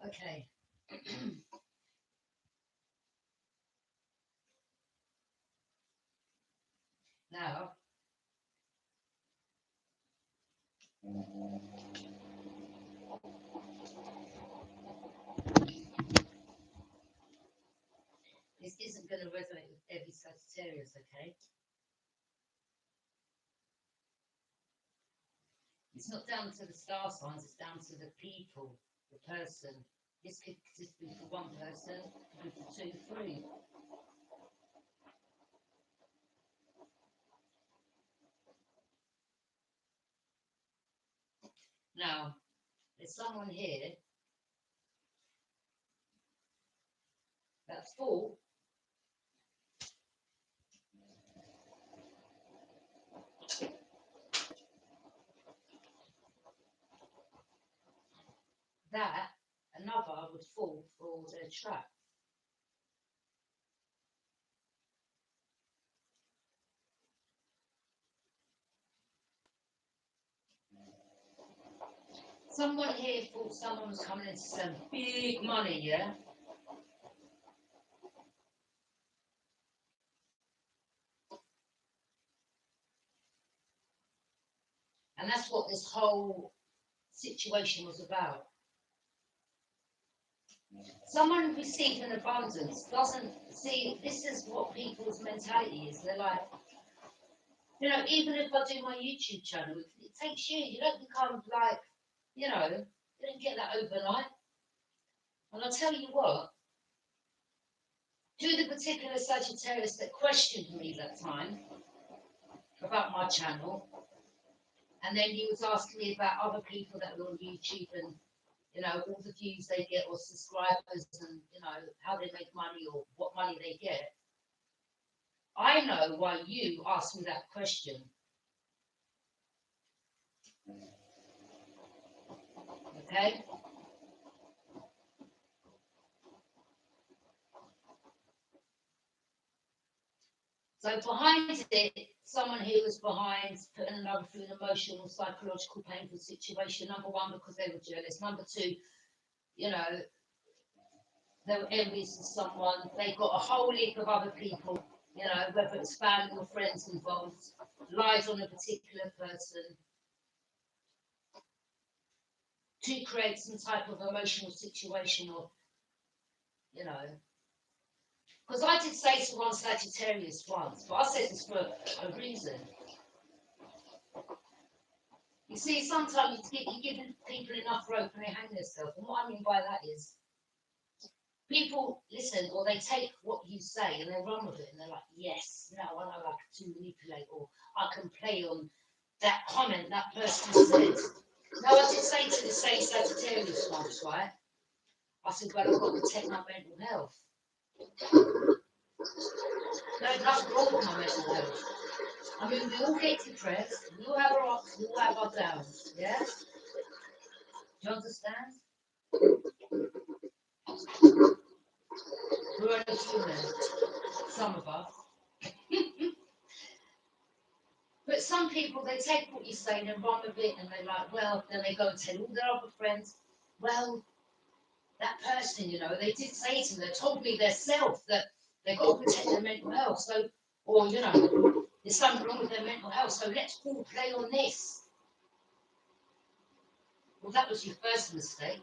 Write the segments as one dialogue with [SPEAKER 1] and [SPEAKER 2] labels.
[SPEAKER 1] Okay. Now, this isn't going to resonate with every Sagittarius, okay? It's not down to the star signs, it's down to the people, the person. This could just be for one person, could be for two, three. Now, there's someone here that thought that another would fall for their trap. Someone here thought someone was coming into some big money, yeah? And that's what this whole situation was about. Someone receiving abundance doesn't see, this is what people's mentality is. They're like, you know, even if I do my YouTube channel, it takes years. You don't become like, you know, you don't get that overnight. And I'll tell you what, to the particular Sagittarius that questioned me that time about my channel, and then he was asking me about other people that were on YouTube and, you know, all the views they get or subscribers and, you know, how they make money or what money they get. I know why you asked me that question. Okay? So behind it, someone here was behind putting another through an emotional, psychological, painful situation. Number one, because they were jealous. Number two, you know, they were envious of someone. They got a whole heap of other people, you know, whether it's family or friends involved, lies on a particular person to create some type of emotional situation or, you know. Because I did say to one Sagittarius once, but I said this for a reason. You see, sometimes you're giving people enough rope and they hang themselves. And what I mean by that is, people listen or they take what you say and they run with it and they're like, yes, now I know I can manipulate or I can play on that comment that person said. Now, I did say to the same Sagittarius once, right? I said, well, I've got to protect my mental health. There's nothing wrong with my mental health. I mean, we all get depressed, we all have our ups, we all have our downs, yeah? Do you understand? most women, some of us. But some people, they take what you say and then run with it, and they're like, well, then they go and tell all their other friends, well, that person, you know, they did say to them, they told me themselves that they've got to protect their mental health. So, or, you know, there's something wrong with their mental health, so let's all play on this. Well, that was your first mistake.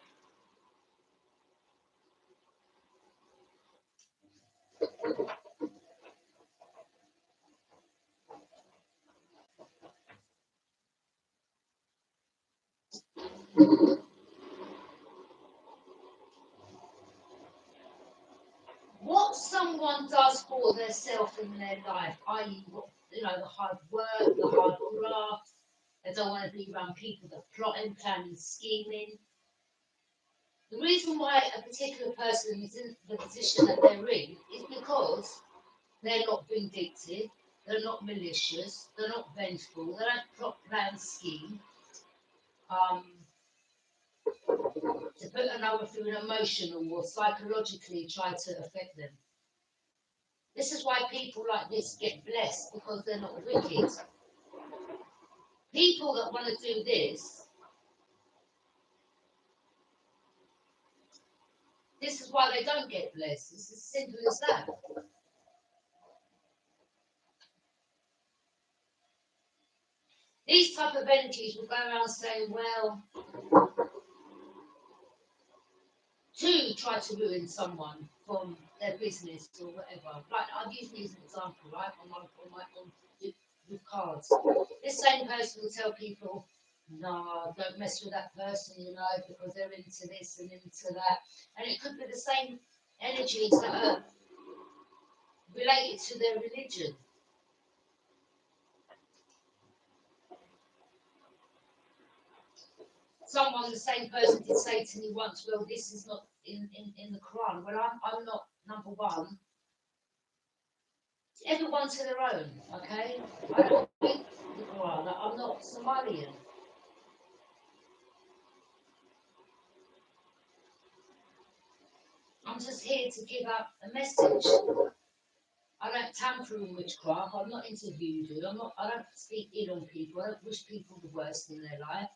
[SPEAKER 1] What someone does for themselves in their life, i.e., you know, the hard work, the hard graft, they don't want to be around people that are plotting, planning, scheming. The reason why a particular person is in the position that they're in is because they're not vindictive, they're not malicious, they're not vengeful, they don't plot, plan, scheme um, to put another through an emotional or psychologically try to affect them. This is why people like this get blessed, because they're not wicked. People that want to do this is why they don't get blessed. It's as simple as that. These type of energies will go around saying, well, to try to ruin someone from their business or whatever. Like I've used me as an example, right? With cards. This same person will tell people, no, don't mess with that person, you know, because they're into this and into that. And it could be the same energies that are related to their religion. Someone, the same person did say to me once, well, this is not in the Quran. Well, I'm not, number one, everyone to their own, okay? I don't read the Quran. I'm not Somalian. I'm just here to give out a message. I don't tamper in witchcraft. I'm not into voodoo. I don't speak ill on people. I don't wish people the worst in their life.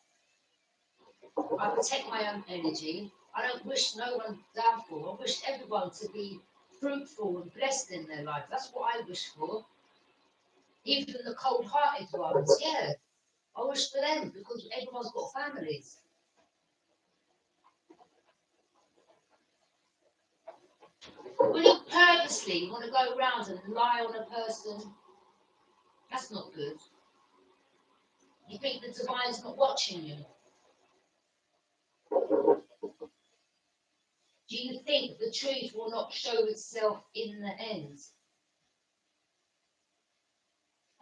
[SPEAKER 1] I protect my own energy. I don't wish no one downfall. I wish everyone to be fruitful and blessed in their life. That's what I wish for. Even the cold-hearted ones, yeah. I wish for them because everyone's got families. When you purposely want to go around and lie on a person, that's not good. You think the divine's not watching you? Do you think the truth will not show itself in the end?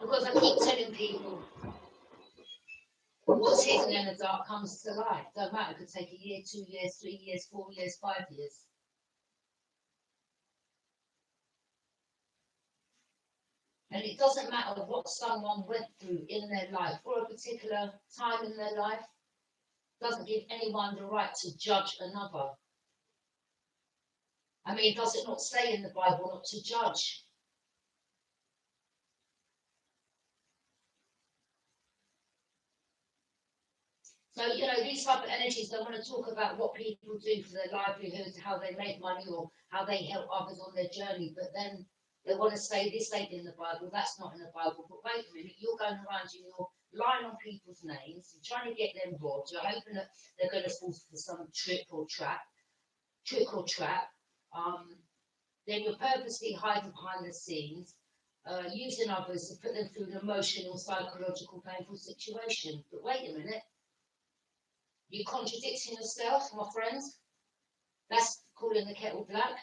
[SPEAKER 1] Because I keep telling people, what's hidden in the dark comes to light. Don't matter, it could take a year, 2 years, 3 years, 4 years, 5 years. And it doesn't matter what someone went through in their life or a particular time in their life, doesn't give anyone the right to judge another. I mean, does it not say in the Bible not to judge? So, you know, these type of energies, they want to talk about what people do for their livelihoods, how they make money or how they help others on their journey, but then they want to say this ain't in the Bible, that's not in the Bible. But wait a minute, you're going around and you're lying on people's names, you're trying to get them robbed, you're hoping that they're going to fall for some trick or trap. Then you're purposely hiding behind the scenes, using others to put them through an emotional, psychological, painful situation. But wait a minute, you're contradicting yourself, my friends. That's calling the kettle black.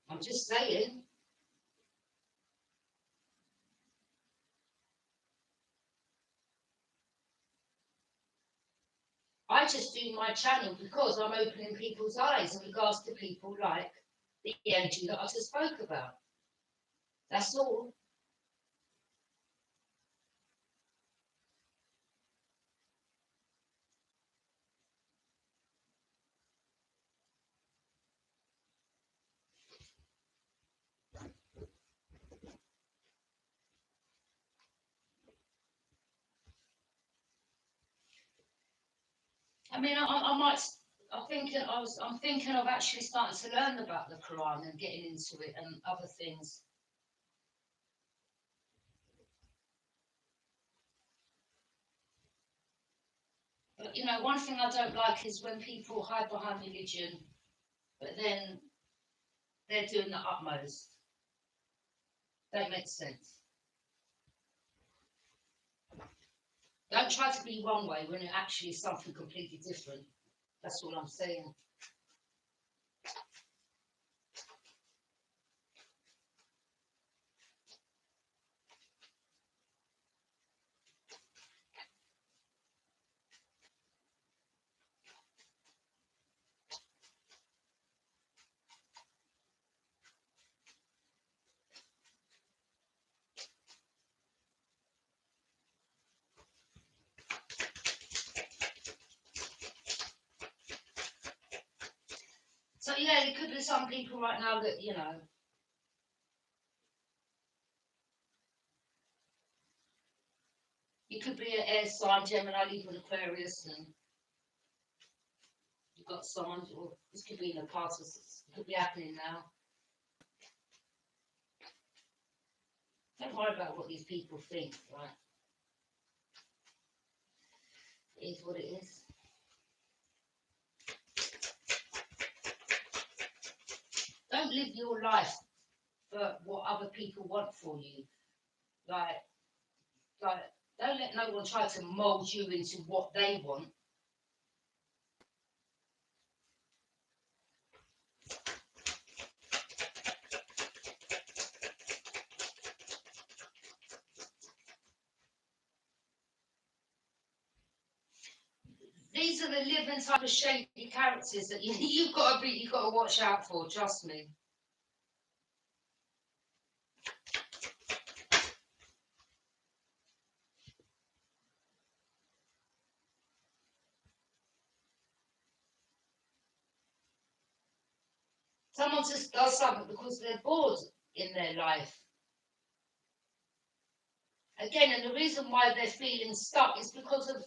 [SPEAKER 1] I'm just saying. I just do my channel because I'm opening people's eyes in regards to people like the energy that I just spoke about. That's all. I mean, I might. I'm thinking of actually starting to learn about the Quran and getting into it and other things. But you know, one thing I don't like is when people hide behind religion, but then they're doing the utmost. That makes sense. Don't try to be one way when it actually is something completely different. That's all I'm saying. So yeah, there could be some people right now that you could be an air sign, Gemini, Libra, Aquarius, and you've got someone, or this could be in the past, it could be happening now. Don't worry about what these people think, right? It is what it is. Don't live your life for what other people want for you. Like, like, don't let no one try to mold you into what they want. These are the living type of shady characters that you've got to watch out for. Trust me. Someone just does something because they're bored in their life. Again, and the reason why they're feeling stuck is because of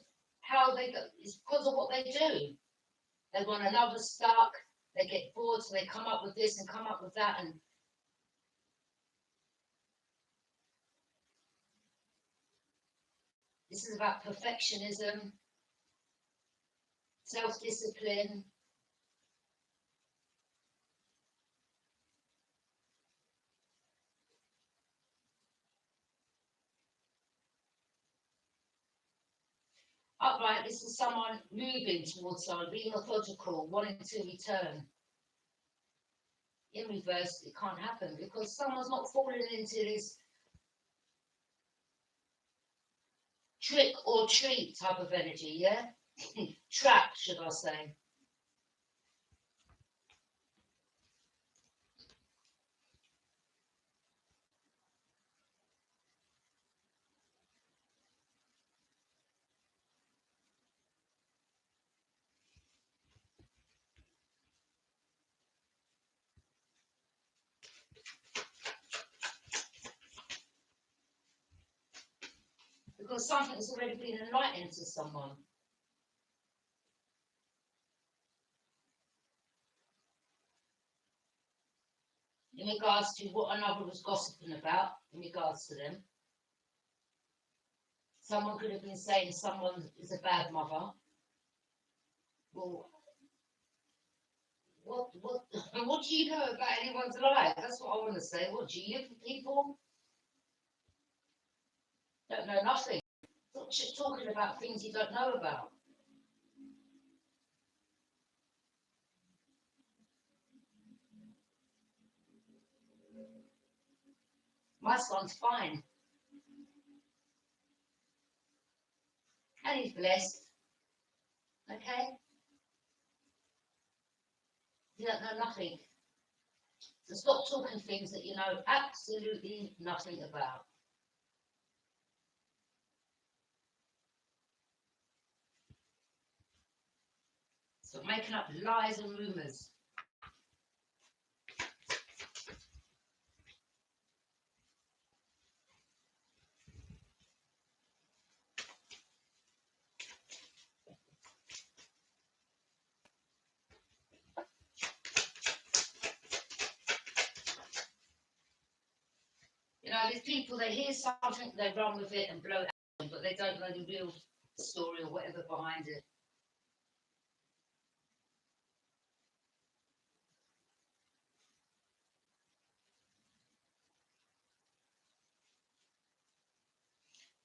[SPEAKER 1] it's because of what they do. They want another stuck. They get bored, so they come up with this and come up with that, and this is about perfectionism, self-discipline. Upright, this is someone moving towards someone, being methodical, wanting to return. In reverse, it can't happen because someone's not falling into this trick or treat type of energy, yeah? Trap, should I say. Because something's already been enlightened to someone. In regards to what another was gossiping about, in regards to them. Someone could have been saying someone is a bad mother. Well, what what do you know about anyone's life? That's what I want to say. What do you live with people? Don't know nothing. Stop talking about things you don't know about. My son's fine, and he's blessed. Okay, you don't know nothing. So stop talking things that you know absolutely nothing about. Stop making up lies and rumours. these people, they hear something, they run with it and blow it out, but they don't know the real story or whatever behind it.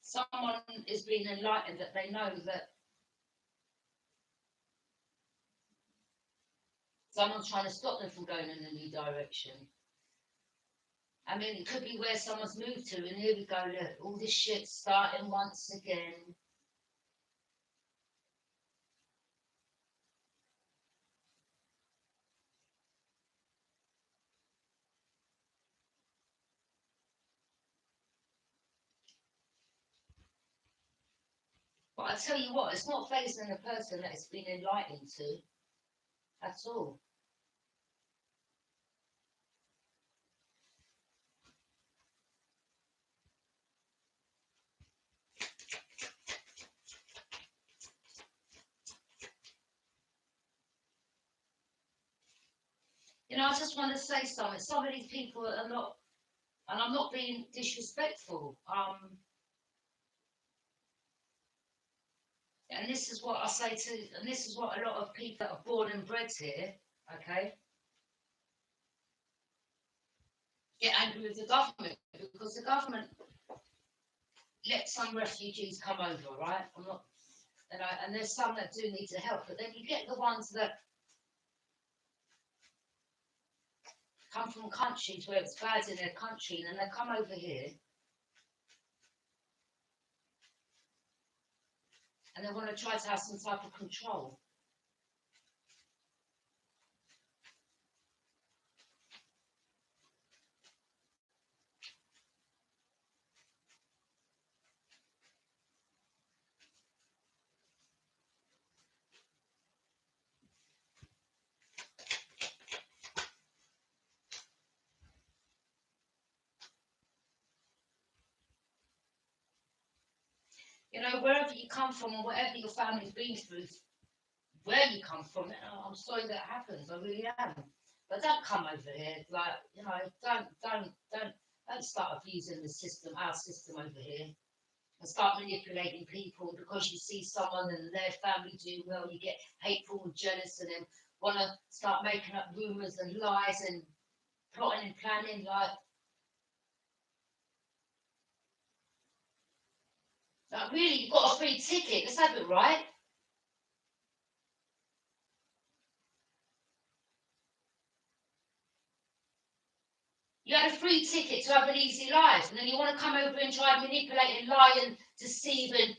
[SPEAKER 1] Someone is being enlightened that they know that someone's trying to stop them from going in a new direction. I mean, it could be where someone's moved to, and here we go, look, all this shit starting once again. But I tell you what, it's not facing the person that it's been enlightened to at all. You know, I just want to say something. Some of these people are not, and I'm not being disrespectful. And this is what I say to, and this is what a lot of people that are born and bred here, okay, get angry with the government because the government let some refugees come over, right? I'm not, and there's some that do need to help, but then you get the ones that come from countries where it's bad in their country, and then they come over here and they want to try to have some type of control. You know, wherever you come from and whatever your family's been through, where you come from, I'm sorry that happens. I really am. But don't come over here, like, you know, don't start abusing the system, our system over here, and start manipulating people because you see someone and their family doing well, you get hateful and jealous, and then want to start making up rumours and lies and plotting and planning. Like really, you've got a free ticket. Let's have it right. You had a free ticket to have an easy life, and then you want to come over and try and manipulate and lie and deceive and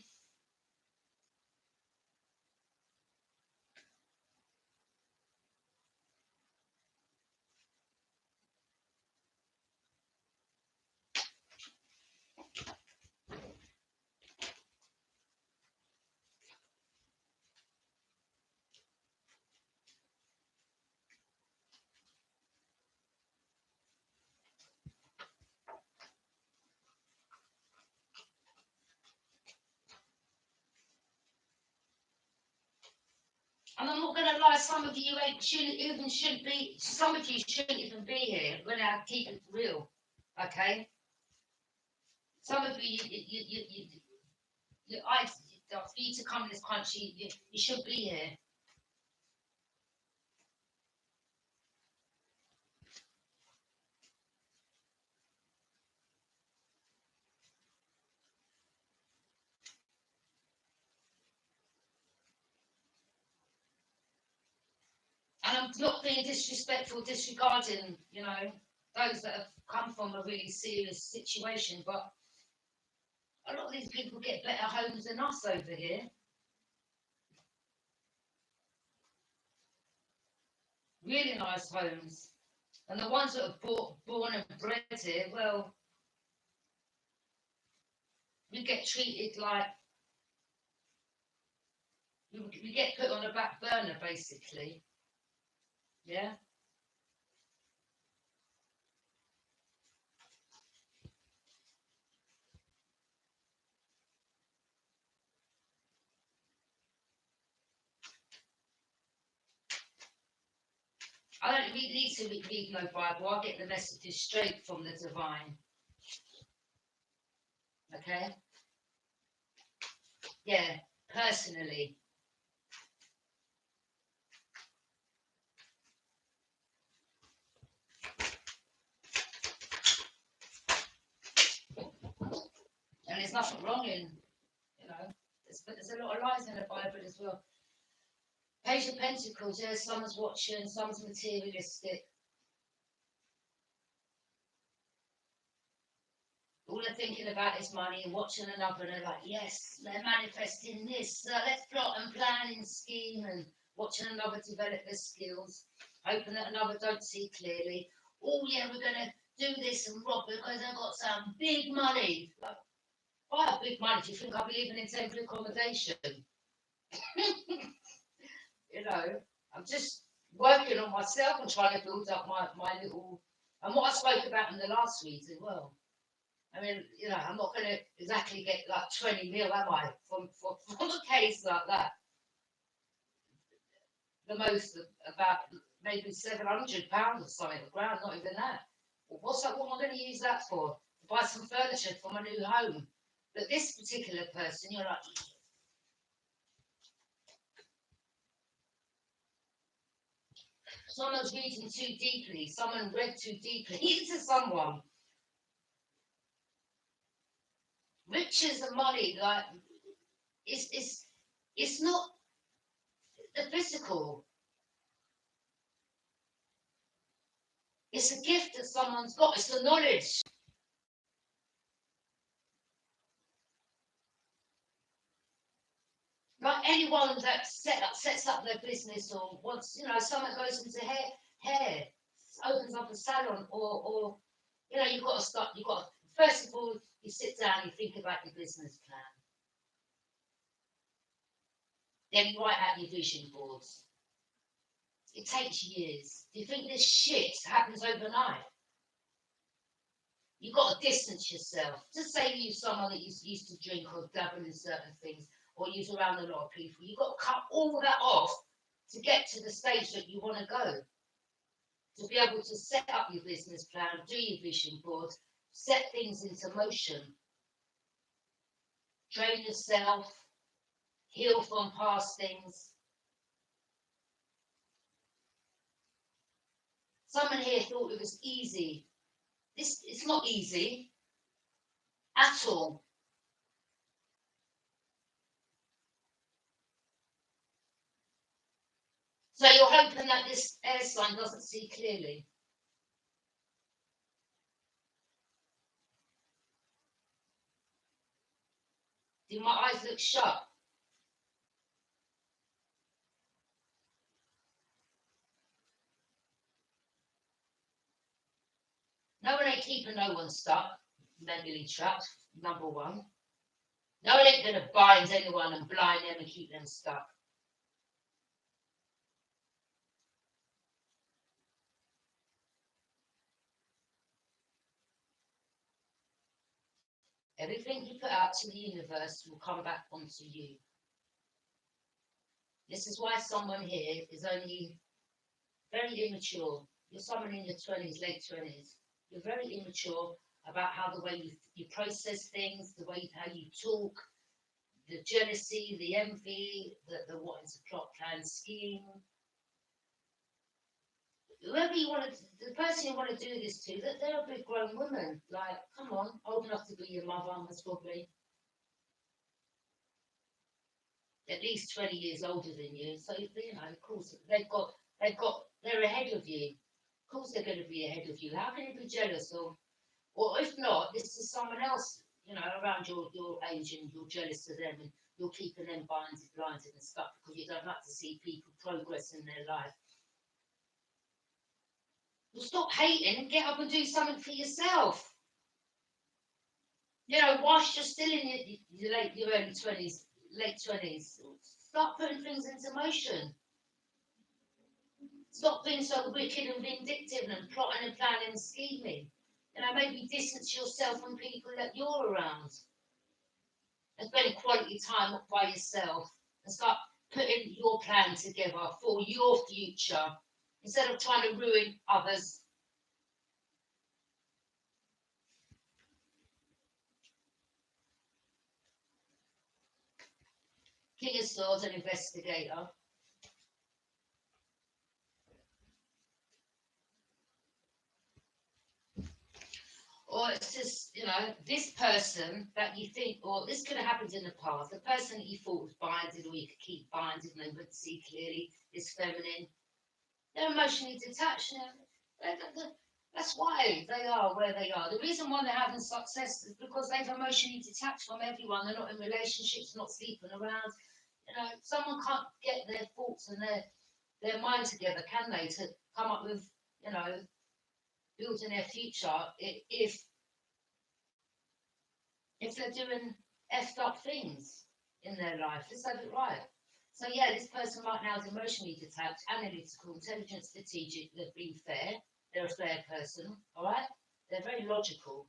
[SPEAKER 1] And I'm not going to lie, some of you shouldn't be, some of you shouldn't even be here. I'm going to keep it real, okay? Some of for you to come in this country, you should be here. And I'm not being disrespectful, disregarding, you know, those that have come from a really serious situation, but a lot of these people get better homes than us over here. Really nice homes. And the ones that are born and bred here, well, we get treated like we get put on a back burner, basically. Yeah. I don't need to read no Bible. I get the messages straight from the divine. Okay? Yeah, personally. And there's nothing wrong in, you know, there's a lot of lies in the Bible as well. Page of Pentacles, yeah, someone's watching, someone's materialistic. All they're thinking about is money and watching another, and they're like, yes, they're manifesting this. Let's plot and plan and scheme, and watching another develop their skills, hoping that another don't see clearly. Oh, yeah, we're going to do this and rob because I've got some big money. Like, if I have big money, do you think I'll be living in temporary accommodation? You know, I'm just working on myself and trying to build up my little, and what I spoke about in the last week as well. I mean, you know, I'm not going to exactly get like 20 mil, am I, from a case like that? The most, about maybe £700 or something a grand, not even that. Well, what am I going to use that for? To buy some furniture for my new home. But this particular person, you're like, someone's reading too deeply, someone read too deeply into someone. Riches and money, like, it's not the physical. It's a gift that someone's got. It's the knowledge. Like anyone that sets up their business or wants, you know, someone goes into hair, opens up a salon, or you know, you've got to start. You've got to, first of all, you sit down, you think about your business plan, then you write out your vision boards. It takes years. Do you think this shit happens overnight? You've got to distance yourself. Just say you're someone that used to drink or dabble in certain things, or use around a lot of people. You've got to cut all that off to get to the stage that you want to go. To be able to set up your business plan, do your vision board, set things into motion. Train yourself, heal from past things. Someone here thought it was easy. It's not easy at all. So you're hoping that this air sign doesn't see clearly. Do my eyes look shut? No one ain't keeping no one stuck, mentally trapped, number one. No one ain't going to bind anyone and blind them and keep them stuck. Everything you put out to the universe will come back onto you. This is why someone here is only very immature. You're someone in your 20s, late 20s. You're very immature about how the way you process things, the way how you talk, the jealousy, the envy, the wanting to plot, plan, scheme. Whoever you want to, the person you want to do this to, they're a big grown woman. Like, come on, old enough to be your mother, most probably. At least 20 years older than you. So, you know, of course, they're ahead of you. Of course, they're going to be ahead of you. How can you be jealous? Or if not, this is someone else, you know, around your age, and you're jealous of them, and you're keeping them blinded and stuff because you don't like to see people progress in their life. Well, stop hating and get up and do something for yourself. You know, whilst you're still in your early 20s, late 20s, start putting things into motion. Stop being so wicked and vindictive and plotting and planning and scheming. You know, maybe distance yourself from people that you're around and spend quality time by yourself and start putting your plan together for your future instead of trying to ruin others. King of Swords, an investigator. Or it's just, this person that you think, or this could have happened in the past, the person that you thought was binded, or you could keep binded and they wouldn't see clearly, is feminine. They're emotionally detached. That's why they are where they are. The reason why they're having success is because they've emotionally detached from everyone. They're not in relationships, not sleeping around. Someone can't get their thoughts and their mind together, can they, to come up with, building their future if they're doing effed up things in their life. Let's have it right. So yeah, this person right now is emotionally detached, analytical, intelligent, strategic. They're being fair. They're a fair person. All right. They're very logical.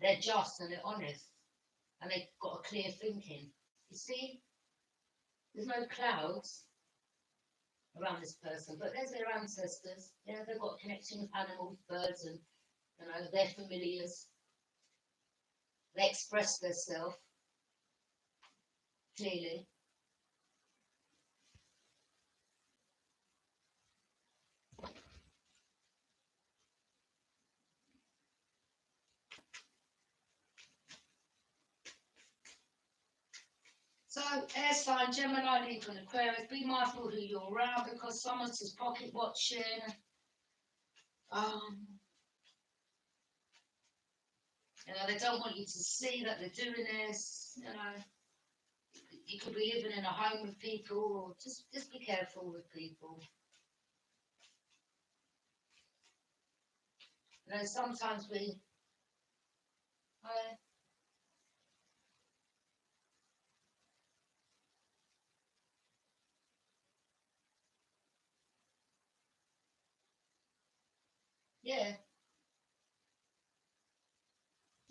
[SPEAKER 1] They're just and they're honest, and they've got a clear thinking. You see, there's no clouds around this person, but there's their ancestors. They've got a connection with animals, birds, and their familiars. They express themselves clearly. So, air sign, Gemini, Libra, and Aquarius, be mindful who you're around, because someone's just pocket watching. They don't want you to see that they're doing this. You could be living in a home with people, or just be careful with people. Sometimes we. Yeah.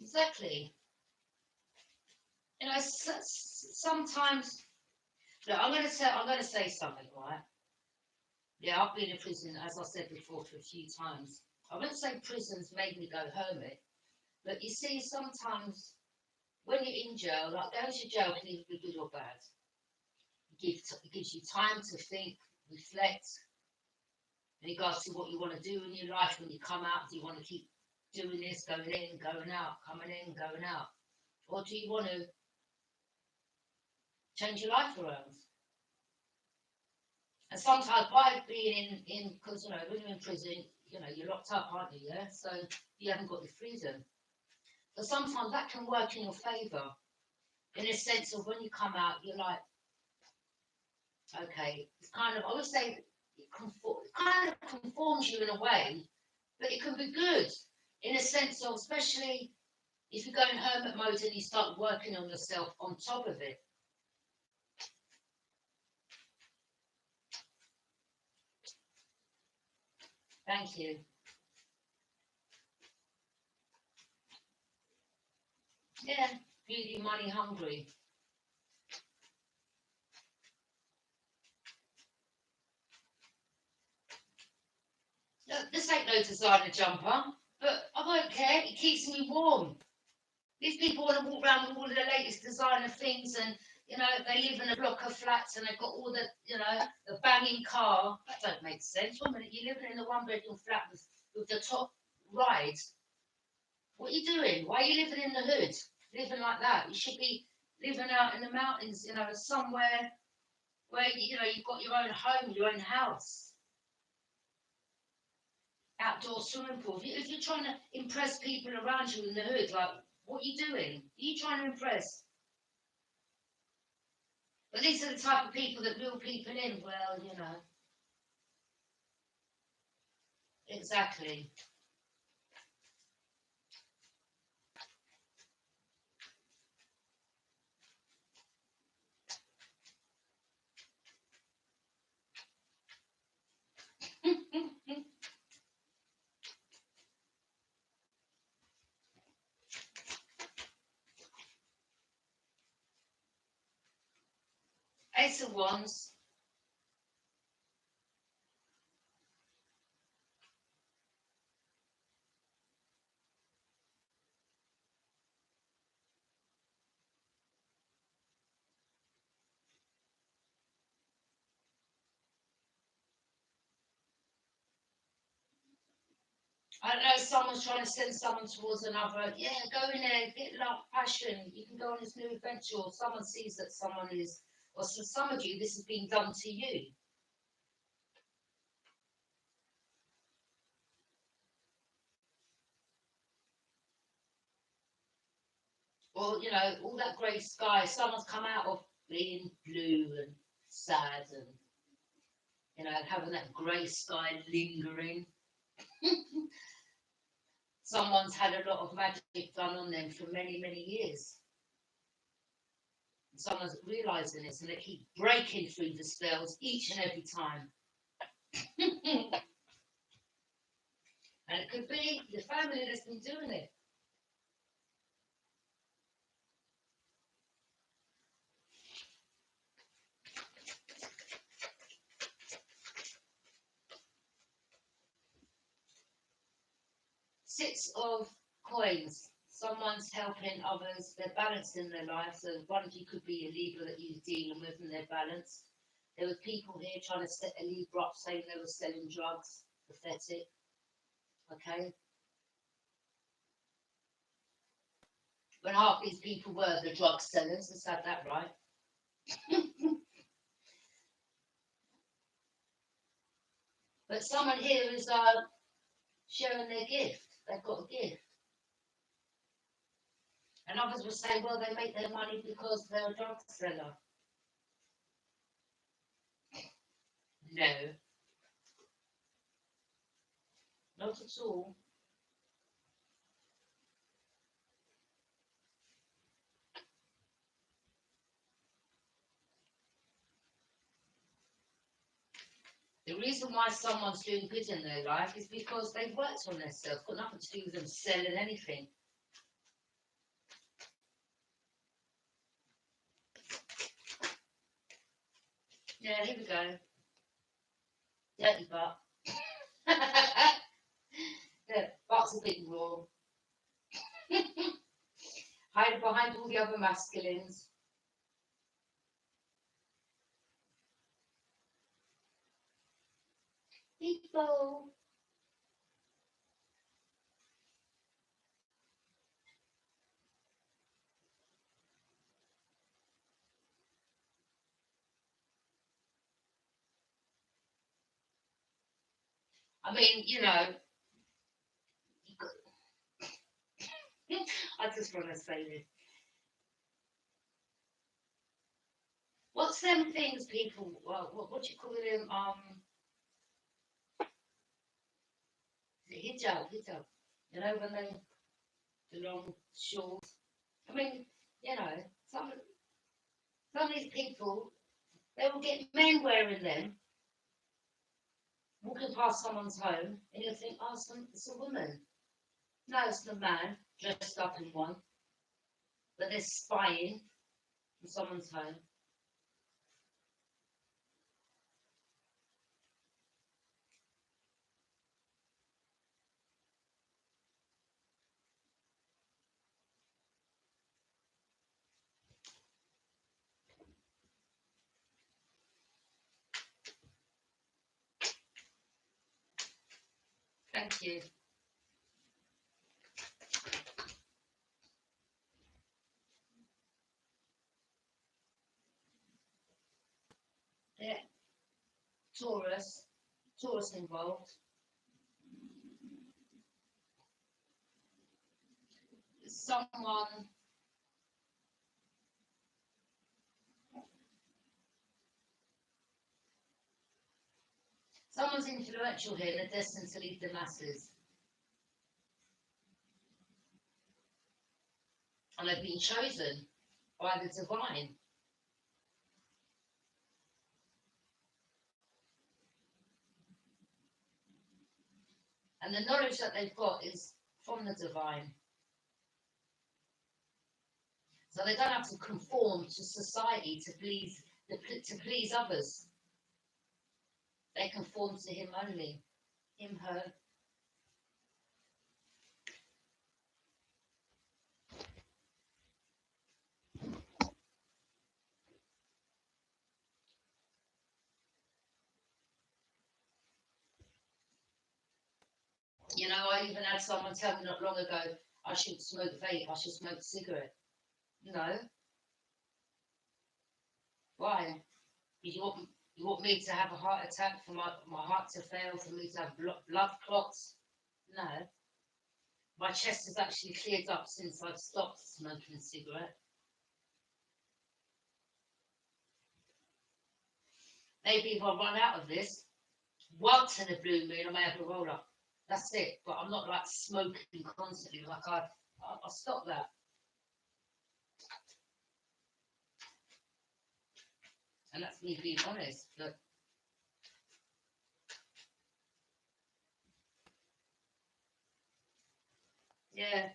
[SPEAKER 1] Exactly. Sometimes. Look, I'm going to say something, right? Yeah, I've been in prison, as I said before, for a few times. I wouldn't say prisons made me go hermit, but you see, sometimes when you're in jail, like going to jail can either be good or bad. It gives you time to think, reflect, in regards to what you want to do in your life when you come out. Do you want to keep doing this, going in, going out, coming in, going out? Or do you want to change your life around? And sometimes by being because when you're in prison, you're locked up, aren't you? Yeah, so you haven't got the freedom. So sometimes that can work in your favour, in a sense of when you come out, you're like, okay, it's kind of, I would say, it kind of conforms you in a way, but it can be good in a sense of, especially if you go in hermit mode and you start working on yourself on top of it. Thank you. Yeah, beauty, money, hungry. Look, this ain't no designer jumper, but I don't care. It keeps me warm. These people want to walk around with all of the latest designer things, and they live in a block of flats and they've got all the banging car. That don't make sense. 1 minute you're living in a one-bedroom flat with the top ride. What are you doing? Why are you living in the hood? Living like that? You should be living out in the mountains, somewhere where you've got your own home, your own house, outdoor swimming pool. If you're trying to impress people around you in the hood, like, what are you doing? Are you trying to impress? But these are the type of people that reel people in. Well, exactly. Ace of Wands. I don't know, someone's trying to send someone towards another. Yeah, go in there, get love, passion. You can go on this new adventure. Or someone sees that someone is, or for some of you, this is being done to you. Or, you know, all that grey sky, someone's come out of being blue and sad and, you know, having that grey sky lingering. Someone's had a lot of magic done on them for many, many years. And someone's realising this and they keep breaking through the spells each and every time. And it could be the family that's been doing it. Six of coins. Someone's helping others. They're balancing their life. So one of you could be illegal that you're dealing with and they're balanced. There were people here trying to set a Libra up saying they were selling drugs. Pathetic. Okay. When half these people were the drug sellers, let's have that right. But someone here is sharing their gift. They've got a gift. And others will say, well, they make their money because they're a drug seller. No, not at all. The reason why someone's doing good in their life is because they've worked on themselves, got nothing to do with them selling anything. Yeah, here we go. Dirty butt. The butt's a bit raw. Hide behind all the other masculines. People. I mean, you know, I just want to say this. What's them things people, what do you call them? Hijab. You know, when they, the long shorts. I mean, you know, some of these people, they will get men wearing them, walking past someone's home, and you'll think, oh, it's a woman. No, it's the man dressed up in one, but they're spying in someone's home. Thank you. Yeah, Taurus involved. Someone's influential here, they're destined to lead the masses. And they've been chosen by the divine. And the knowledge that they've got is from the divine. So they don't have to conform to society to please others. They conform to him only. Him, her. You know, I even had someone tell me not long ago I shouldn't smoke vape, I should smoke a cigarette. You know, why? You want me to have a heart attack, for my heart to fail, for me to have blood clots? No. My chest has actually cleared up since I've stopped smoking a cigarette. Maybe if I run out of this, once in a blue moon, I may have a roll up. That's it. But I'm not like smoking constantly. Like I stop that. And that's me being honest. But yeah.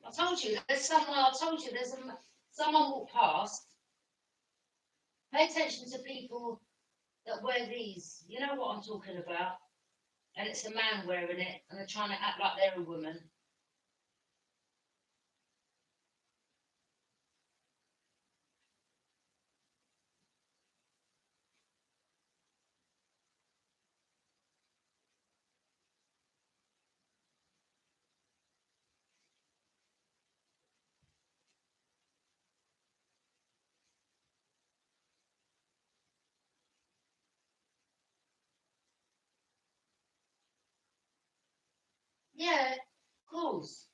[SPEAKER 1] I told you, there's someone, I told you, someone walked past. Pay attention to people that wear these. You know what I'm talking about? And it's a man wearing it, and they're trying to act like they're a woman. Yeah, of course.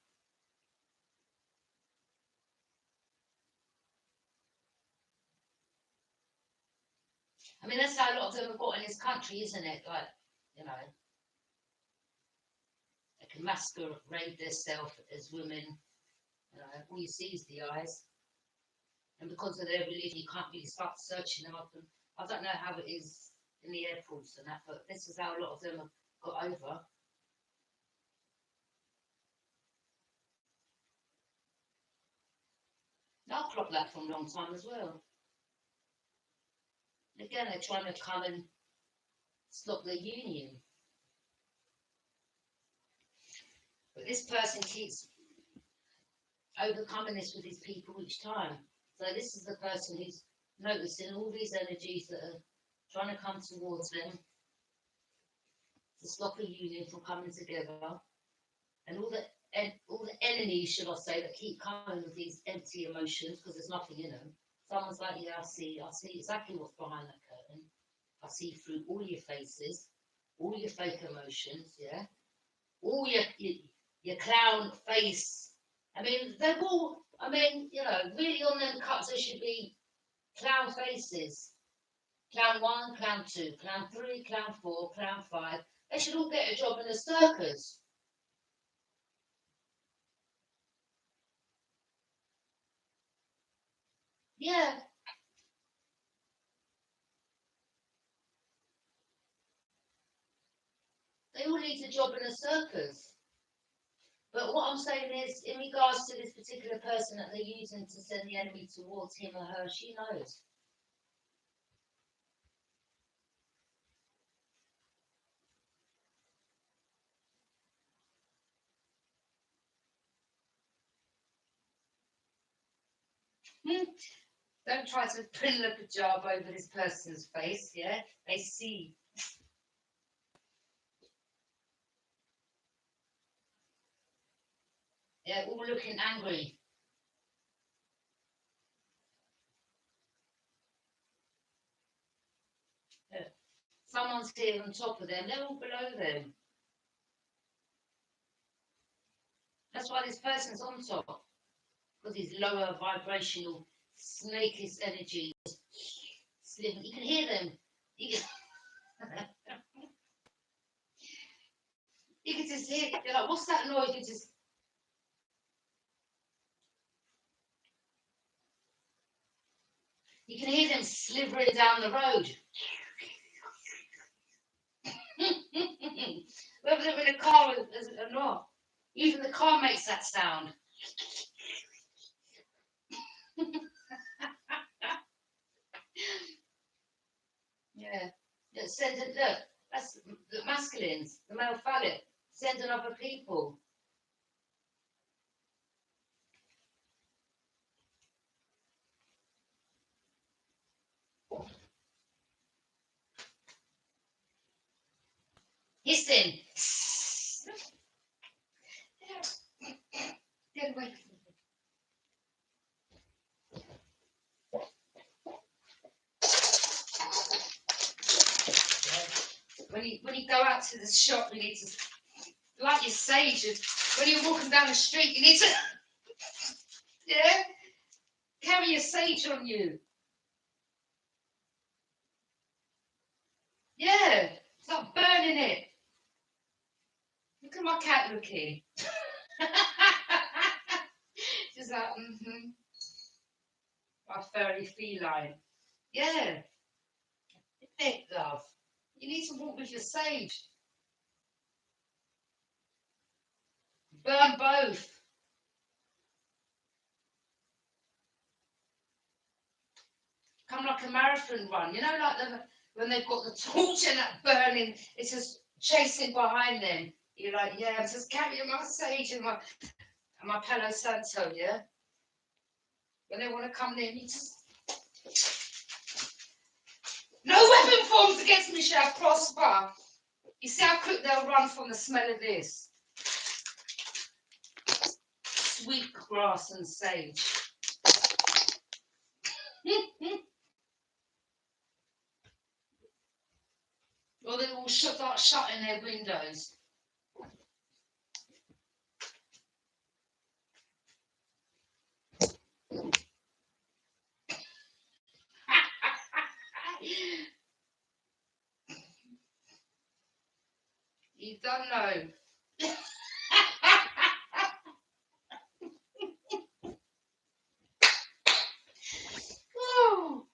[SPEAKER 1] I mean, that's how a lot of them have got in this country, isn't it? Like, you know, they can masquerade themselves as women. You know, all you see is the eyes. And because of their religion, you can't really start searching them up. And I don't know how it is in the airports and that, but this is how a lot of them have got over. I've clocked that from a long time as well. Again, they're trying to come and stop the union. But this person keeps overcoming this with his people each time. So this is the person who's noticing all these energies that are trying to come towards them to stop a union from coming together, and all the enemies, should I say, that keep coming with these empty emotions because there's nothing in them. Someone's like, yeah, I see exactly what's behind that curtain. I see through all your faces, all your fake emotions, yeah, all your clown face. I mean, they're all. I mean, you know, really on them cups there should be clown faces. Clown one, clown two, clown three, clown four, clown five. They should all get a job in the circus. Yeah, they all need a job in a circus. But what I'm saying is, in regards to this particular person that they're using to send the enemy towards him or her, she knows. Hmm. Don't try to pin the hijab over this person's face, yeah? They see. Yeah, all looking angry. Yeah. Someone's here on top of them, they're all below them. That's why this person's on top, because his lower vibrational snakish energy is slim. You can hear them. You can, you can just hear, you're like, what's that noise? You can hear them slithering down the road. Whether they're in a car or not. Even the car makes that sound. Yeah. Yeah, sending, look, that's the masculines, the male phallic, sending other people. hissing. Get away from me. When you go out to the shop, you need to, like your sage, when you're walking down the street, you need to, yeah, carry your sage on you. Yeah, stop burning it. Look at my cat looking. She's like, my furry feline. Yeah, it, love. You need to walk with your sage. Burn both. Come like a marathon run. You know, like when they've got the torch and that burning, it's just chasing behind them. You're like, yeah, I'm just carrying my sage and my Palo Santo, yeah? When they want to come near me, just... No weapon forms against me shall prosper. You see how quick they'll run from the smell of this? Sweet grass and sage. Or they all start shutting their windows. You don't know. Oh.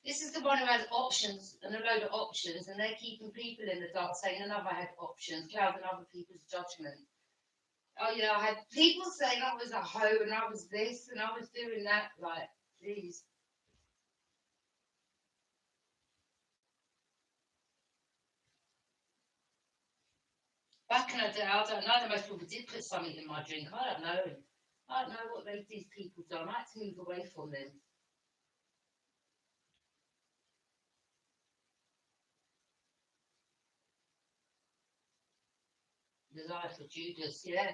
[SPEAKER 1] This is the one who has options and a load of options, and they're keeping people in the dark, saying another had options, clouding other people's judgment. Oh, you know, I had people saying I was a hoe and I was this and I was doing that. Like, please. Back in the day, I don't know. Most people did put something in my drink. I don't know. I don't know what these people done. I had to move away from them. The life of Judas, yeah.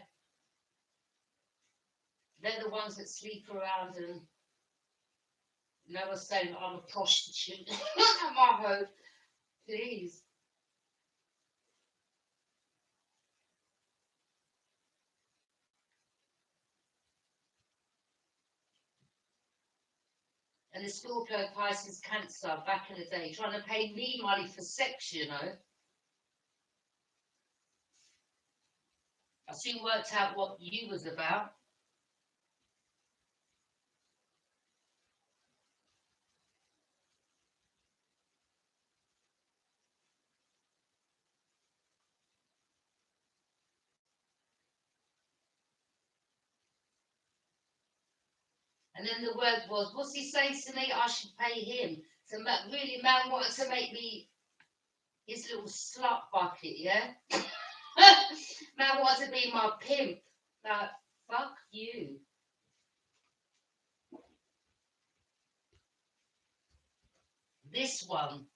[SPEAKER 1] They're the ones that sleep around and never saying I'm a prostitute. Not my hope. Please. And the Scorpio, Pisces, Cancer back in the day, trying to pay me money for sex, you know. I soon worked out what you was about. And then the word was, what's he saying to me? I should pay him. So really, man wanted to make me his little slut bucket, yeah? Man wanted to be my pimp. Like, fuck you. This one.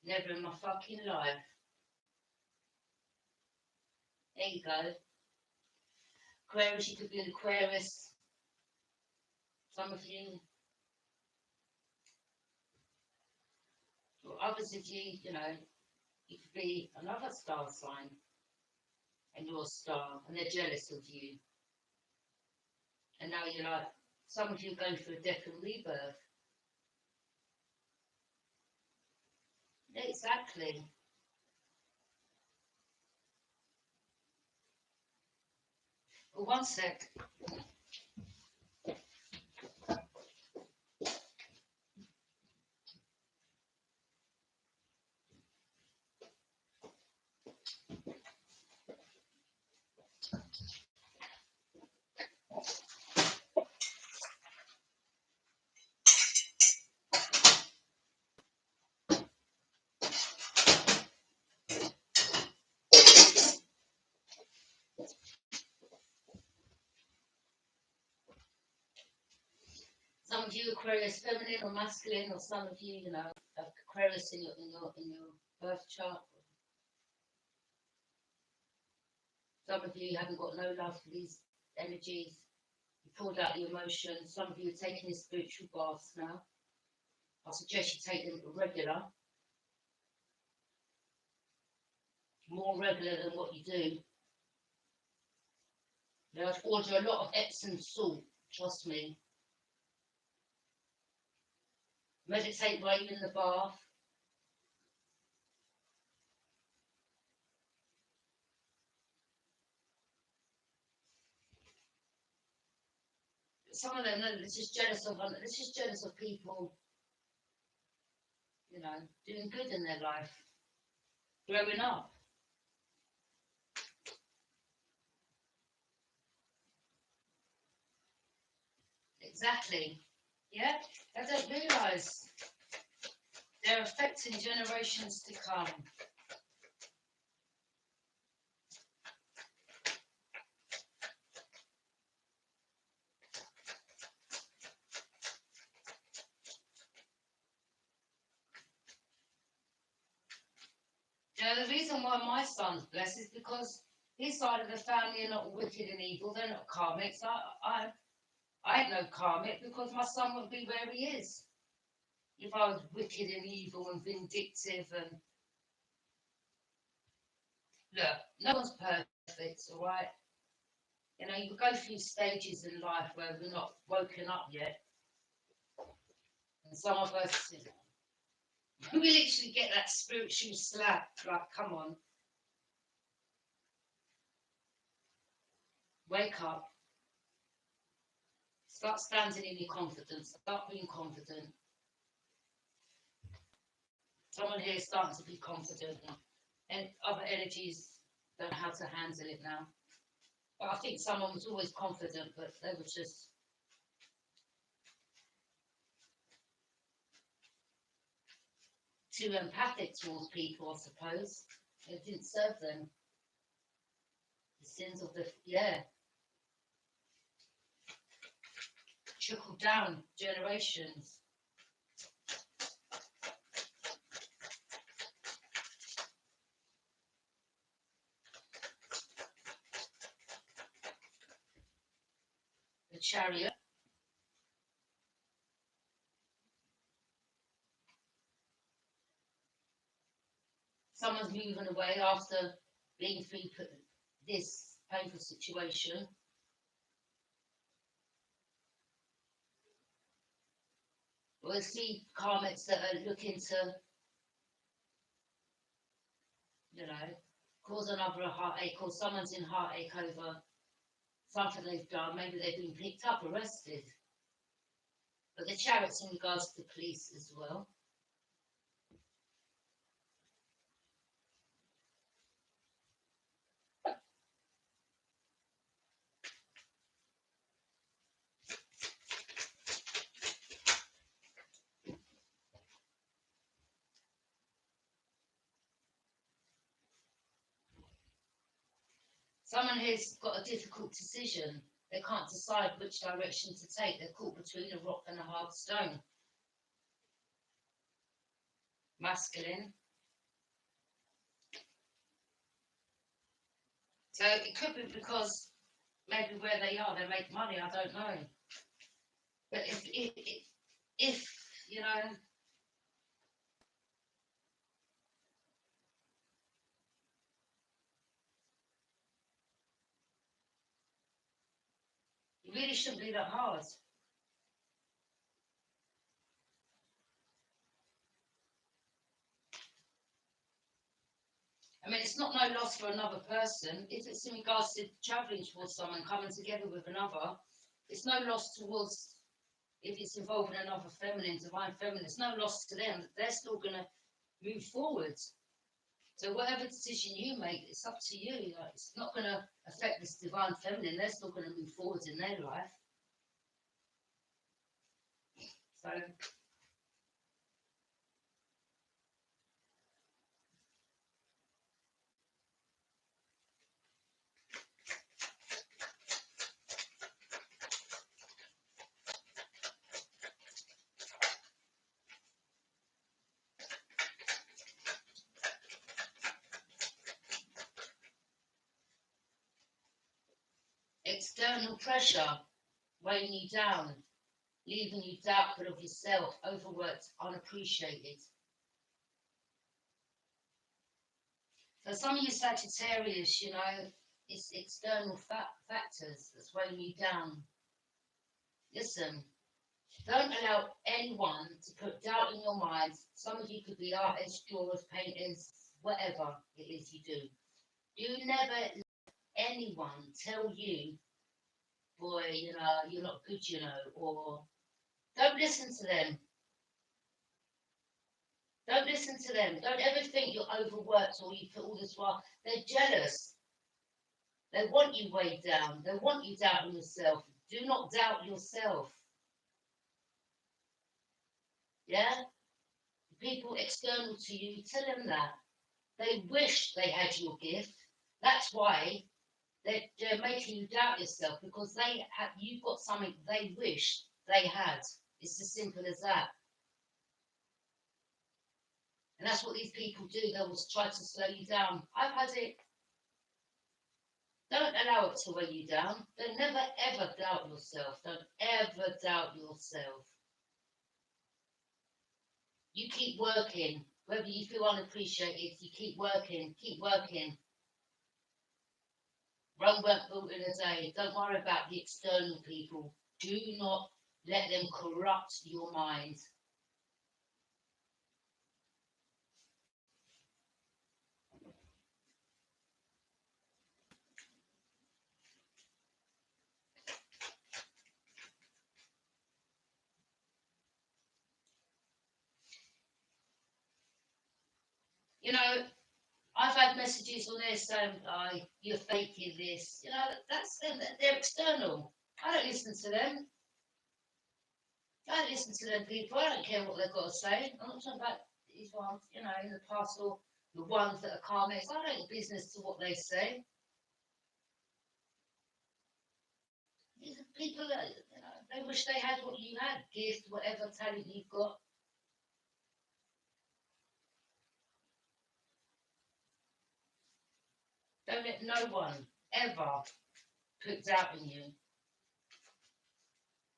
[SPEAKER 1] Never in my fucking life. There you go. Aquarius, you could be an Aquarius. Some of you. Or others of you, you know, you could be another star sign. And you're a star. And they're jealous of you. And now you're like, some of you are going through a death and rebirth. Exactly. Well, one sec. you Aquarius feminine or masculine, or some of you, you know, have Aquarius in your birth chart. Some of you haven't got no love for these energies. You pulled out your emotions. Some of you are taking this spiritual baths now. I suggest you take them regular, more regular than what you do. Now, I'd order a lot of Epsom salt, trust me. Meditate while you're in the bath. Some of them, they're just jealous of people, you know, doing good in their life, growing up. Exactly. Yeah, I don't realise they're affecting generations to come. You know, the reason why my son's blessed is because his side of the family are not wicked and evil, they're not karmic. So I ain't no karmic because my son wouldn't be where he is if I was wicked and evil and vindictive. And look, no one's perfect, all right? You know, you go through stages in life where we're not woken up yet. And some of us, you know, we literally get that spiritual slap, like, come on, wake up. Start standing in your confidence. Start being confident. Someone here is starting to be confident, and other energies don't know how to handle it now. But I think someone was always confident, but they were just too empathic towards people, I suppose. It didn't serve them. The sins of the, yeah, trickled down generations. The Chariot. Someone's moving away after being through this painful situation. We'll see karmics that are looking to, you know, cause another heartache, or someone's in heartache over something they've done. Maybe they've been picked up, arrested. But the Chariot's in regards to the police as well. Someone here's got a difficult decision. They can't decide which direction to take. They're caught between a rock and a hard stone. Masculine. So it could be because maybe where they are, they make money. I don't know. But if you know, it really shouldn't be that hard. I mean, it's not no loss for another person. If it's in regards to travelling towards someone, coming together with another, it's no loss towards, if it's involving another feminine, divine feminine, it's no loss to them. They're still going to move forward. So whatever decision you make, it's up to you. Like, it's not going to affect this divine feminine. They're still going to move forward in their life. So External pressure weighing you down, leaving you doubtful of yourself, overworked, unappreciated. For some of you Sagittarius, it's external factors that's weighing you down. Listen, don't allow anyone to put doubt in your mind. Some of you could be artists, drawers, painters, whatever it is you do. Do never let anyone tell you, boy, you're not good, or don't listen to them. Don't listen to them. Don't ever think you're overworked or you put all this while. They're jealous. They want you weighed down. They want you doubting yourself. Do not doubt yourself. Yeah? People external to you, tell them that. They wish they had your gift. That's why they're making you doubt yourself, because you've got something they wish they had. It's as simple as that. And that's what these people do. They will try to slow you down. I've had it. Don't allow it to weigh you down. Don't never ever doubt yourself. Don't ever doubt yourself. You keep working. Whether you feel unappreciated, you keep working, keep working. Rome weren't built in a day. Don't worry about the external people. Do not let them corrupt your mind. I've had messages on there saying, you're faking this. That's them. They're external. I don't listen to them. I don't listen to them people. I don't care what they've got to say. I'm not talking about these ones, in the past, or the ones that are comments. I don't business to what they say. These are people that, they wish they had what you had, gift, whatever talent you've got. Don't let no one ever put doubt in you.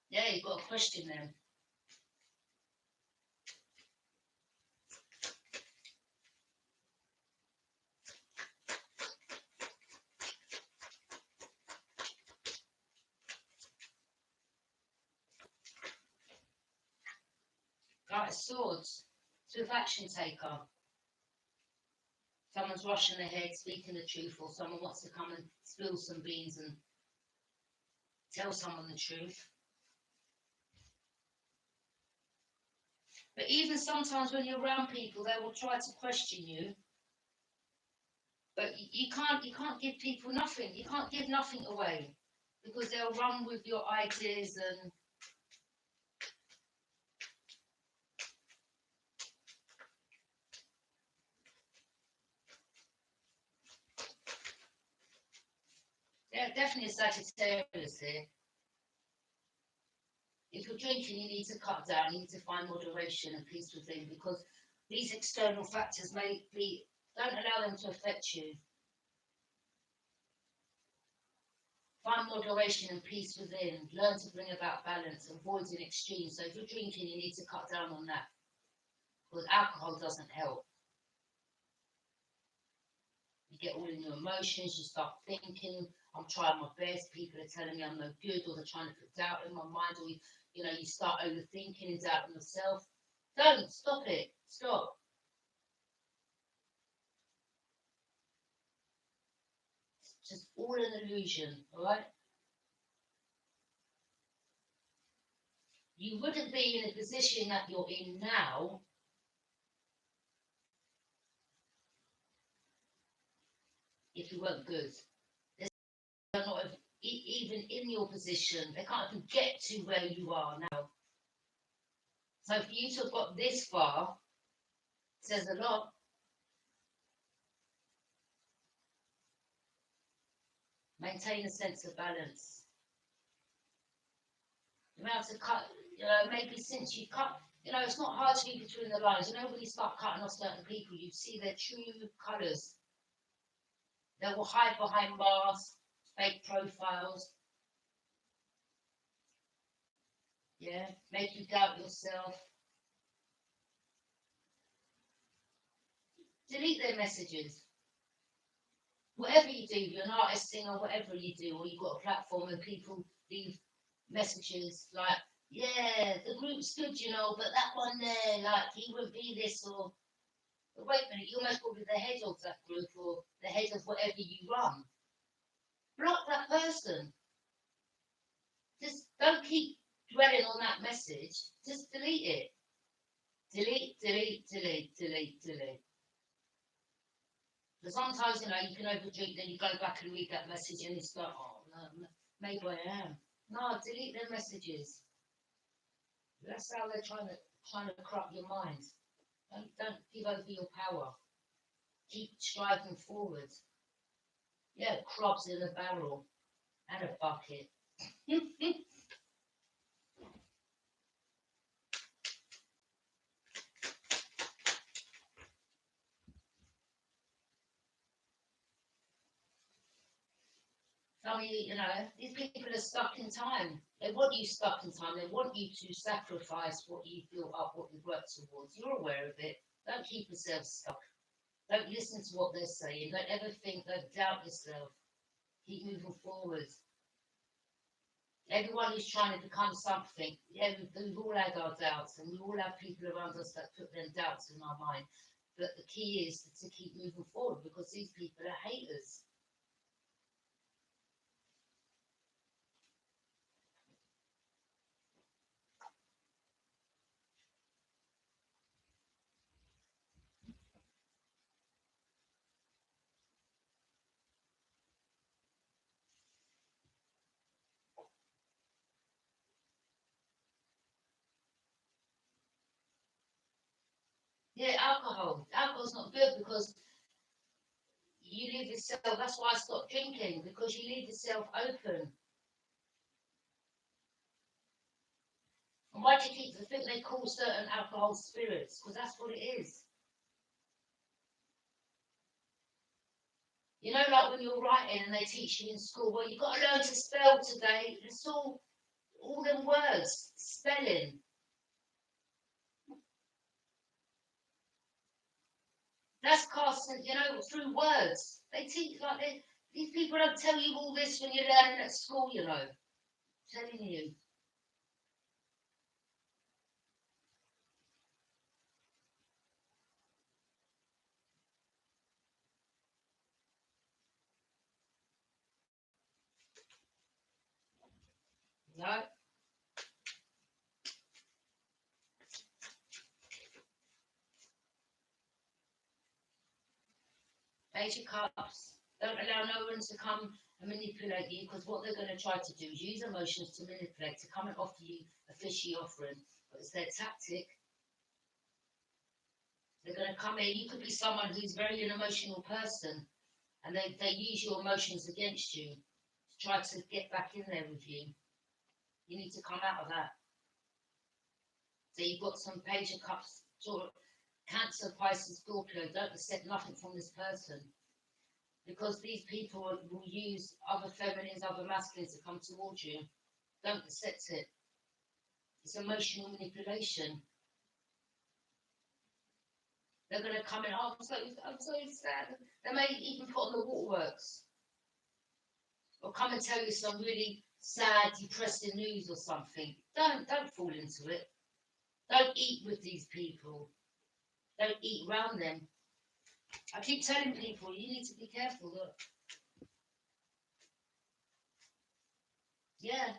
[SPEAKER 1] Yeah, you've got to question them. Like swords, swift action taker. Someone's rushing ahead, speaking the truth, or someone wants to come and spill some beans and tell someone the truth. But even sometimes when you're around people, they will try to question you. But you can't give people nothing. You can't give nothing away, because they'll run with your ideas and they're definitely a Sagittarius here. If you're drinking, you need to cut down. You need to find moderation and peace within, because these external factors don't allow them to affect you. Find moderation and peace within. Learn to bring about balance, avoiding extremes. So if you're drinking, you need to cut down on that, because alcohol doesn't help. You get all in your emotions, you start thinking, I'm trying my best, people are telling me I'm no good, or they're trying to put doubt in my mind, or you start overthinking and doubting yourself. Don't stop it. Stop. It's just all an illusion, all right? You wouldn't be in a position that you're in now if you weren't good. They're not even in your position. They can't even get to where you are now. So for you to have got this far says a lot. Maintain a sense of balance. You may have to cut, maybe since you cut, it's not hard to read between the lines. When you start cutting off certain people, you see their true colours. They will hide behind masks, fake profiles. Yeah, make you doubt yourself. Delete their messages. Whatever you do, if you're an artist, singer, whatever you do, or you've got a platform and people leave messages like, yeah, the group's good, you know, but that one there, like, he wouldn't be this, or, but wait a minute, you almost got to be the head of that group or the head of whatever you run. Block that person. Just don't keep dwelling on that message. Just delete it. Delete, delete, delete, delete, delete. But sometimes, you know, you can overdrink, then you go back and read that message and it's like, oh, no, maybe I am. No, delete their messages. That's how they're trying to corrupt your mind. Don't give over your power. Keep striving forward. Yeah, crabs in a barrel and a bucket. I mean, you know, these people are stuck in time. They want you stuck in time. They want you to sacrifice what you built up, what you worked towards. You're aware of it. Don't keep yourself stuck. Don't listen to what they're saying. Don't ever think, don't doubt yourself. Keep moving forward. Everyone who's trying to become something, yeah, we've all had our doubts, and we all have people around us that put their doubts in our mind. But the key is to keep moving forward because these people are haters. Yeah, alcohol. Alcohol's not good because you leave yourself. That's why I stopped drinking because you leave yourself open. And why do you keep? I think they call certain alcohol spirits because that's what it is. You know, like when you're writing and they teach you in school, well, you've got to learn to spell today. It's all them words, spelling. That's casting, you know, through words. They teach like these people don't tell you all this when you're learning at school, you know. I'm telling you. No. Page of Cups. Don't allow no one to come and manipulate you because what they're going to try to do is use emotions to manipulate, to come and offer you a fishy offering. But it's their tactic. They're going to come in. You could be someone who's very an emotional person and they use your emotions against you to try to get back in there with you. You need to come out of that. So you've got some Page of Cups, sort of Cancer, Pisces, Scorpio. Don't accept nothing from this person because these people will use other feminines, other masculines to come towards you. Don't accept it. It's emotional manipulation. They're going to come in, oh, I'm so sad. They may even put on the waterworks or come and tell you some really sad, depressing news or something. Don't fall into it. Don't eat with these people. Don't eat around them. I keep telling people you need to be careful. Look, yeah,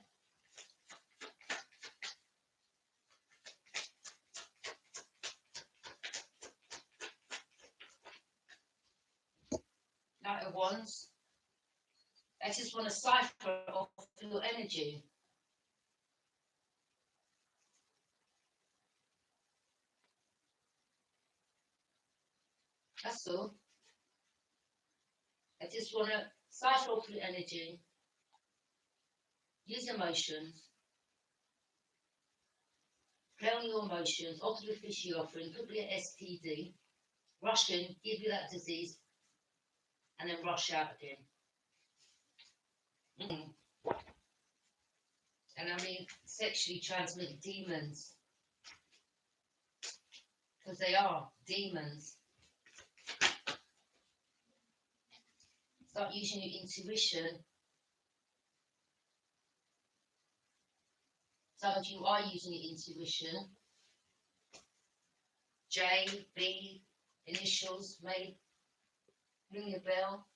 [SPEAKER 1] Knight of Wands. I just want to cipher off your energy. That's all. I just want to cipher off your energy. Use emotions. Play on your emotions. Offer the fishy offering. Could be an STD. Rush in, give you that disease, and then rush out again. Mm. And I mean sexually transmitted demons. Because they are demons. Start using your intuition. Some of you are using your intuition. J, B, initials may ring a bell.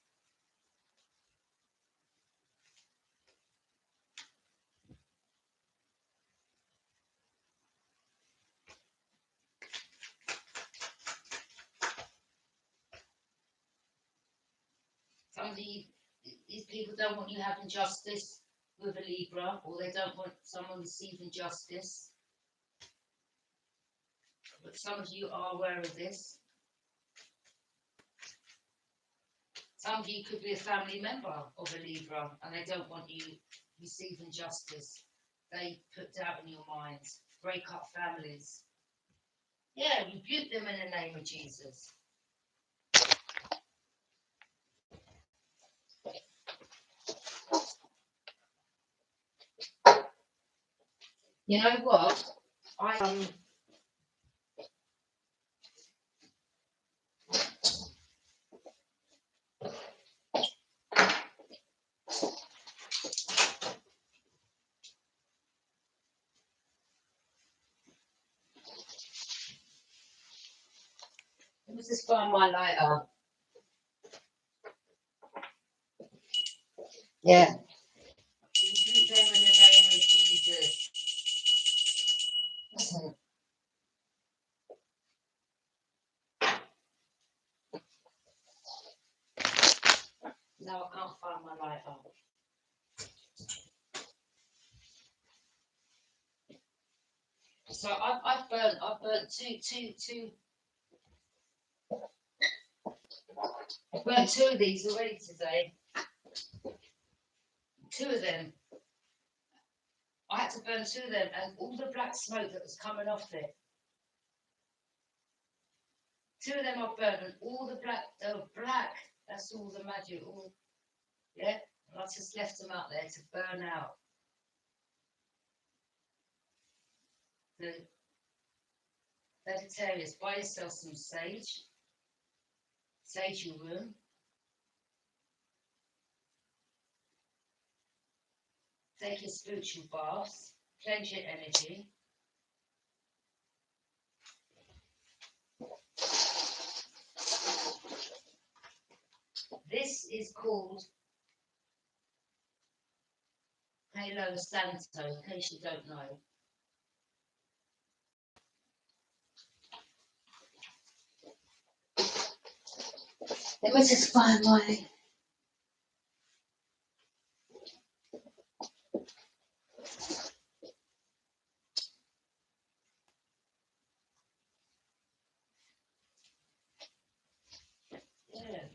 [SPEAKER 1] Some of these people don't want you having justice with a Libra, or they don't want someone receiving justice. But some of you are aware of this. Some of you could be a family member of a Libra, and they don't want you receiving justice. They put doubt in your minds, break up families. Yeah, rebuke them in the name of Jesus. You know what? Let me just find my lighter. Yeah. Rebuke them in the name of Jesus. No, I can't find my lighter. So I've burnt two of these already today. Two of them. I had to burn two of them, and all the black smoke that was coming off it. Two of them I've burnt, and all the black, that's all the magic, yeah, and I just left them out there to burn out. The Sagittarius, buy yourself some sage. Sage your room. Take your spiritual baths. Cleanse your energy. This is called Palo Santo, in case you don't know. Let me just find my... Yeah.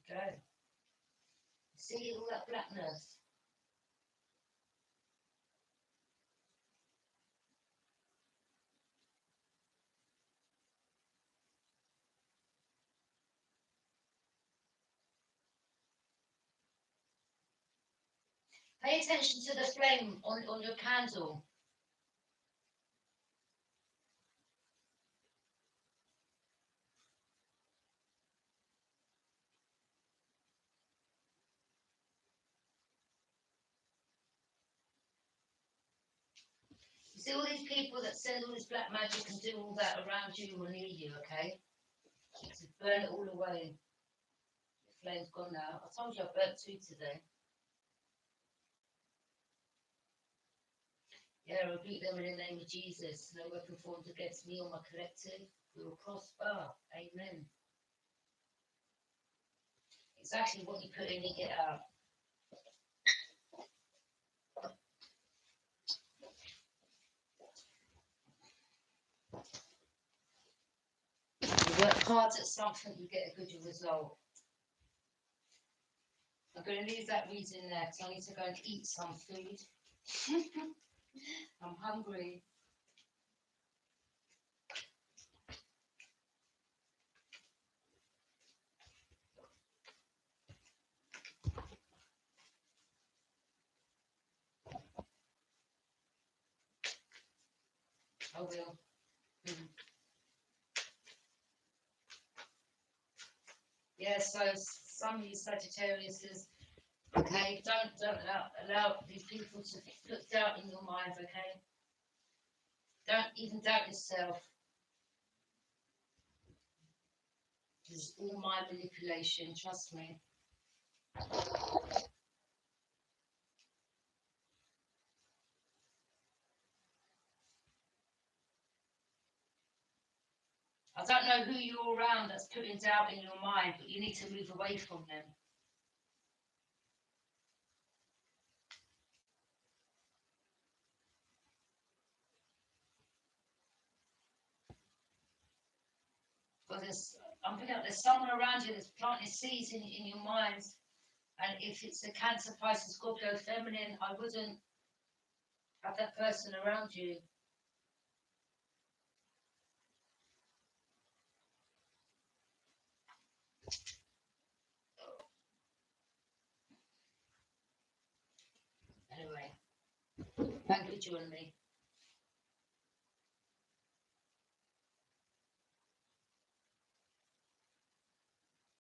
[SPEAKER 1] There you go. See all that blackness? Pay attention to the flame on your candle. You see all these people that send all this black magic and do all that around you or near you, okay? So burn it all away. The flame's gone now. I told you I burnt two today. Yeah, I rebuke them in the name of Jesus. No weapon formed against me or my collective will prosper. Amen. Exactly what you put in, you get out. You work hard at something, you get a good result. I'm going to leave that reading there because I need to go and eat some food. I'm hungry. I will. Yeah, so some of you Sagittarius is okay. Don't allow these people to put doubt in your mind. Okay, don't even doubt yourself. It's all my manipulation. Trust me. I don't know who you're around that's putting doubt in your mind, but you need to move away from them. Because I'm picking up there's someone around you that's planting seeds in your mind. And if it's a Cancer, Pisces, Scorpio, Feminine, I wouldn't have that person around you. Anyway, thank you for joining me.